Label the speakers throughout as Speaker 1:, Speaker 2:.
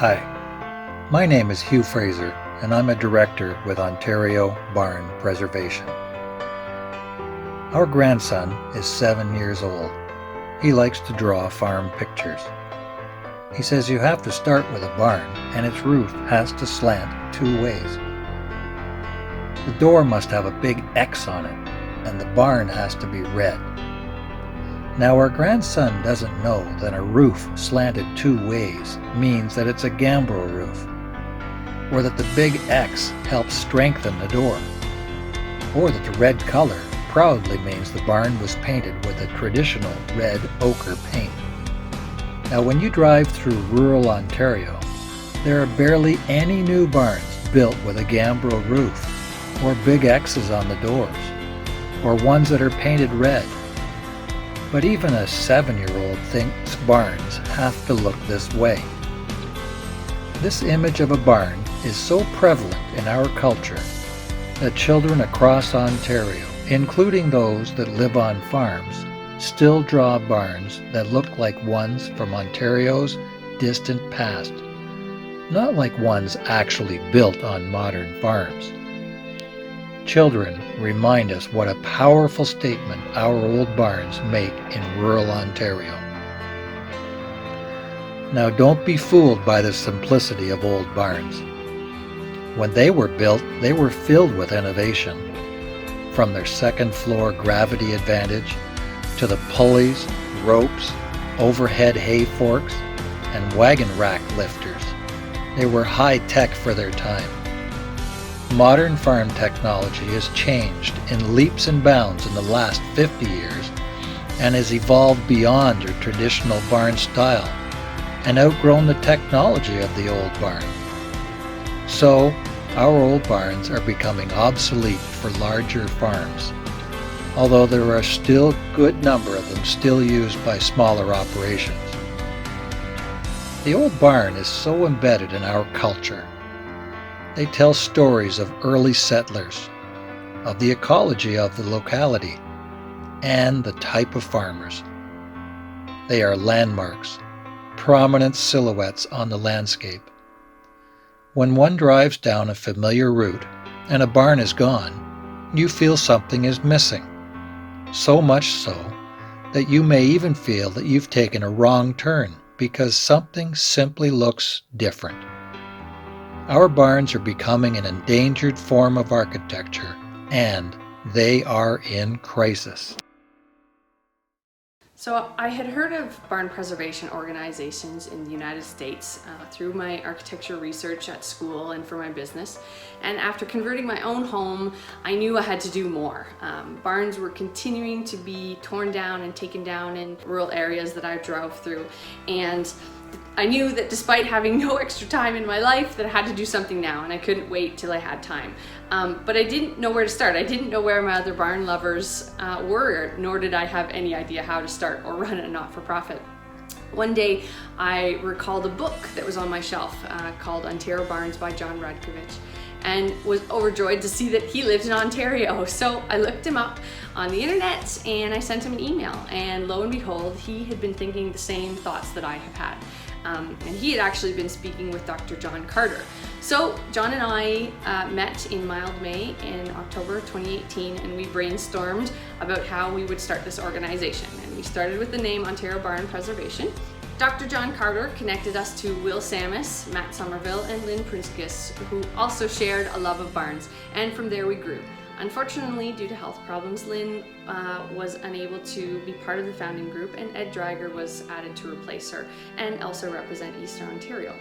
Speaker 1: Hi, my name is Hugh Fraser, and I'm a director with Ontario Barn Preservation. Our grandson is 7 years old. He likes to draw farm pictures. He says you have to start with a barn, and its roof has to slant 2 ways. The door must have a big X on it, and the barn has to be red. Now our grandson doesn't know that a roof slanted 2 ways means that it's a gambrel roof, or that the big X helps strengthen the door, or that the red color proudly means the barn was painted with a traditional red ochre paint. Now when you drive through rural Ontario, there are barely any new barns built with a gambrel roof, or big X's on the doors, or ones that are painted red. But even a 7-year-old thinks barns have to look this way. This image of a barn is so prevalent in our culture that children across Ontario, including those that live on farms, still draw barns that look like ones from Ontario's distant past, not like ones actually built on modern farms. Children remind us what a powerful statement our old barns make in rural Ontario. Now don't be fooled by the simplicity of old barns. When they were built, they were filled with innovation. From their second floor gravity advantage to the pulleys, ropes, overhead hay forks, and wagon rack lifters, they were high tech for their time. Modern farm technology has changed in leaps and bounds in the last 50 years and has evolved beyond their traditional barn style and outgrown the technology of the old barn. So, our old barns are becoming obsolete for larger farms, although there are still a good number of them still used by smaller operations. The old barn is so embedded in our culture. They tell stories of early settlers, of the ecology of the locality, and the type of farmers. They are landmarks, prominent silhouettes on the landscape. When one drives down a familiar route and a barn is gone, you feel something is missing. So much so that you may even feel that you've taken a wrong turn because something simply looks different. Our barns are becoming an endangered form of architecture, and they are in crisis.
Speaker 2: So I had heard of barn preservation organizations in the United States through my architecture research at school and for my business. And after converting my own home, I knew I had to do more. Barns were continuing to be torn down and taken down in rural areas that I drove through. And I knew that despite having no extra time in my life, that I had to do something now, and I couldn't wait till I had time. But I didn't know where to start. I didn't know where my other barn lovers were, nor did I have any idea how to start or run a not-for-profit. One day, I recalled a book that was on my shelf called Ontario Barns by John Rudkovich, and was overjoyed to see that he lived in Ontario. So I looked him up on the internet and I sent him an email, and lo and behold, he had been thinking the same thoughts that I have had. And he had actually been speaking with Dr. John Carter. So John and I met in Mildmay in October 2018, and we brainstormed about how we would start this organization. And we started with the name Ontario Barn Preservation. Dr. John Carter connected us to Will Samus, Matt Somerville, and Lynn Prinskis, who also shared a love of barns, and from there we grew. Unfortunately, due to health problems, Lynn was unable to be part of the founding group, and Ed Drager was added to replace her and also represent Eastern Ontario.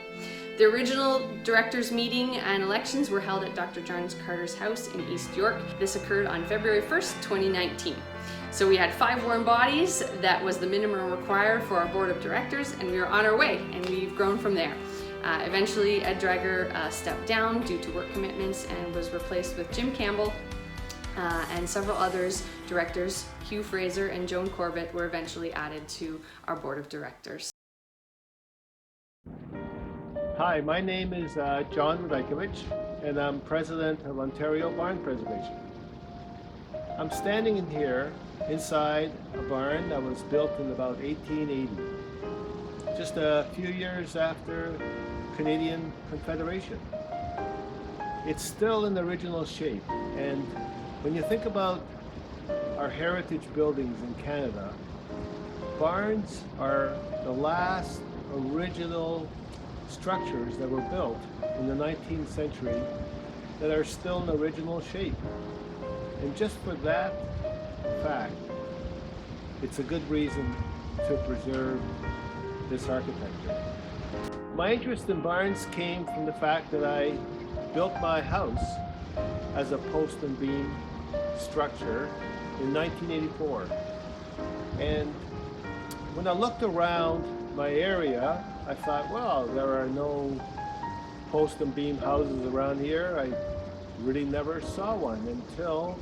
Speaker 2: The original directors meeting and elections were held at Dr. John Carter's house in East York. This occurred on February 1st, 2019. So we had 5 warm bodies. That was the minimum required for our board of directors, and we were on our way, and we've grown from there. Eventually, Ed Drager stepped down due to work commitments and was replaced with Jim Campbell, and several others, directors, Hugh Fraser and Joan Corbett, were eventually added to our board of directors.
Speaker 3: Hi, my name is John Rudkovich, and I'm president of Ontario Barn Preservation. I'm standing in here inside a barn that was built in about 1880. just a few years after Canadian Confederation. It's still in the original shape, and when you think about our heritage buildings in Canada, barns are the last original structures that were built in the 19th century that are still in the original shape. And just for that fact, it's a good reason to preserve this architecture. My interest in barns came from the fact that I built my house as a post and beam structure in 1984. And when I looked around my area, I thought, well, there are no post and beam houses around here. I really never saw one until,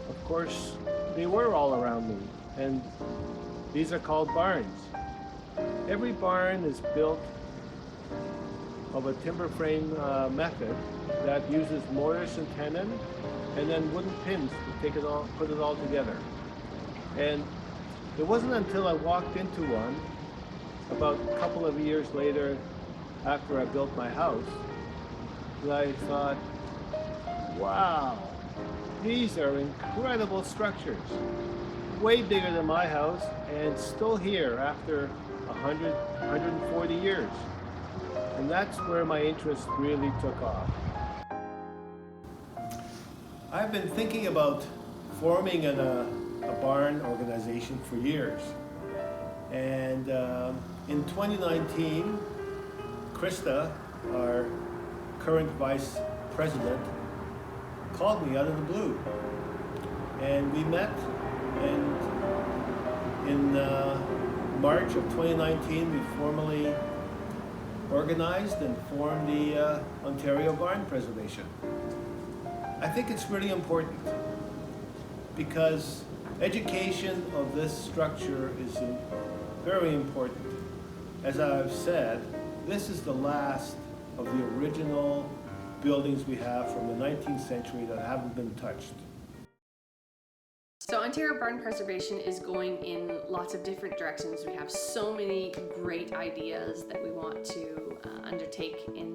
Speaker 3: of course, they were all around me. And these are called barns. Every barn is built of a timber frame method that uses mortise and tenon and then wooden pins to put it all together. And it wasn't until I walked into one about a couple of years later after I built my house that I thought, wow, these are incredible structures. Way bigger than my house and still here after 100, 140 years. And that's where my interest really took off. I've been thinking about forming a barn organization for years. And in 2019, Krista, our current vice president, called me out of the blue. And we met, and in March of 2019, we formally organized and formed the Ontario Barn Preservation. I think it's really important because education of this structure is very important. As I've said, this is the last of the original buildings we have from the 19th century that haven't been touched.
Speaker 2: So Ontario Barn Preservation is going in lots of different directions. We have so many great ideas that we want to undertake in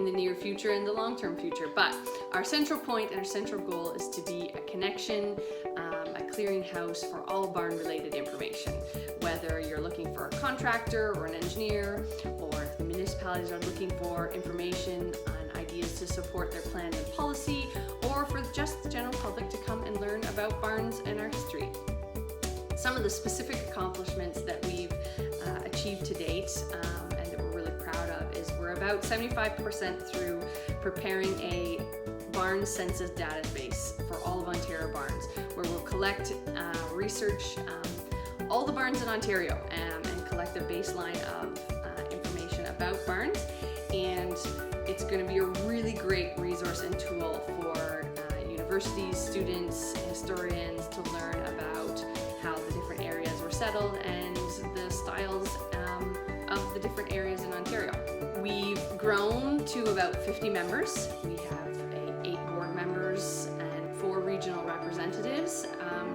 Speaker 2: the near future and the long-term future. But our central point and our central goal is to be a connection, a clearinghouse for all barn-related information. Whether you're looking for a contractor or an engineer, or if the municipalities are looking for information on ideas to support their plan and policy, or for just the general public to come and learn about barns and our history. Some of the specific accomplishments that we've achieved to date and that we're really proud of is we're about 75% through preparing a barn census database for all of Ontario barns, where we'll collect, research all the barns in Ontario and collect a baseline of information about barns. And it's going to be a really great resource and tool for universities, students, historians to learn about how the different areas were settled and the styles of the different areas in Ontario. We've grown to about 50 members. We have 8 board members and 4 regional representatives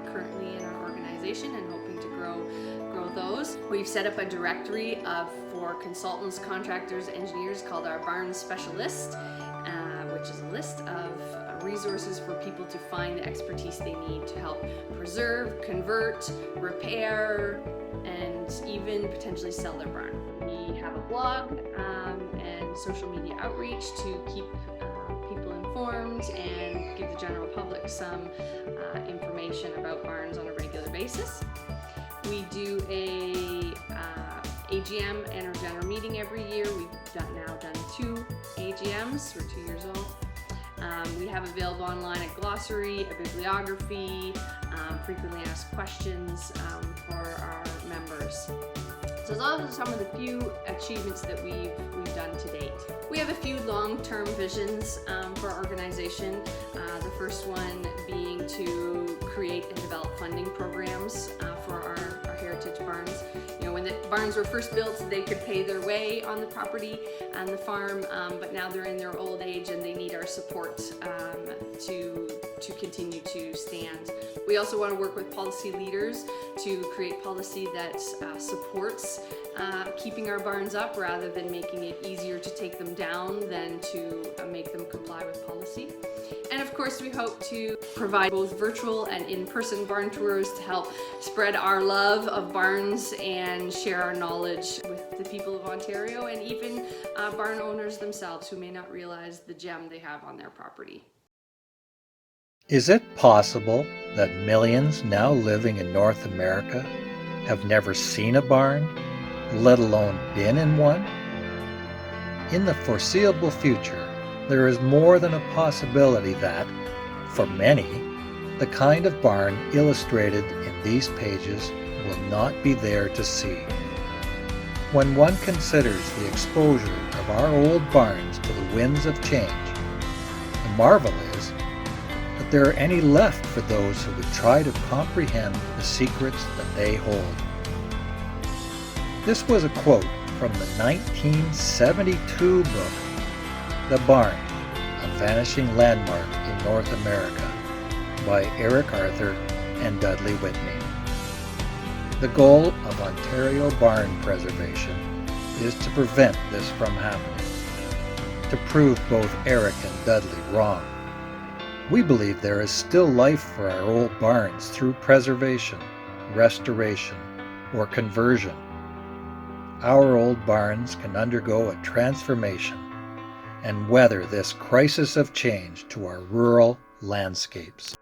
Speaker 2: currently in our organization, and hoping to grow those. We've set up a directory for consultants, contractors, engineers called our Barn Specialist, which is a list of resources for people to find the expertise they need to help preserve, convert, repair, and even potentially sell their barn. We have a blog and social media outreach to keep people informed and give the general public some information about barns on a regular basis. We do a AGM and our general meeting every year. We've now done 2 AGMs. We're 2 years old. We have available online a glossary, a bibliography, frequently asked questions for our members. So those are some of the few achievements that we've done to date. We have a few long-term visions for our organization. The first one being to create and develop funding programs for our heritage barn barns. You know, when the barns were first built, they could pay their way on the property and the farm, but now they're in their old age and they need our support to continue to stand. We also want to work with policy leaders to create policy that supports keeping our barns up rather than making it easier to take them down than to make them comply with policy. And of course, we hope to provide both virtual and in-person barn tours to help spread our love of barns and share our knowledge with the people of Ontario and even barn owners themselves who may not realize the gem they have on their property.
Speaker 1: Is it possible that millions now living in North America have never seen a barn, let alone been in one? In the foreseeable future, there is more than a possibility that, for many, the kind of barn illustrated in these pages will not be there to see. When one considers the exposure of our old barns to the winds of change, the marvel is that there are any left for those who would try to comprehend the secrets that they hold. This was a quote from the 1972 book, The Barn, A Vanishing Landmark in North America, by Eric Arthur and Dudley Whitney. The goal of Ontario barn preservation is to prevent this from happening, to prove both Eric and Dudley wrong. We believe there is still life for our old barns through preservation, restoration, or conversion. Our old barns can undergo a transformation and weather this crisis of change to our rural landscapes.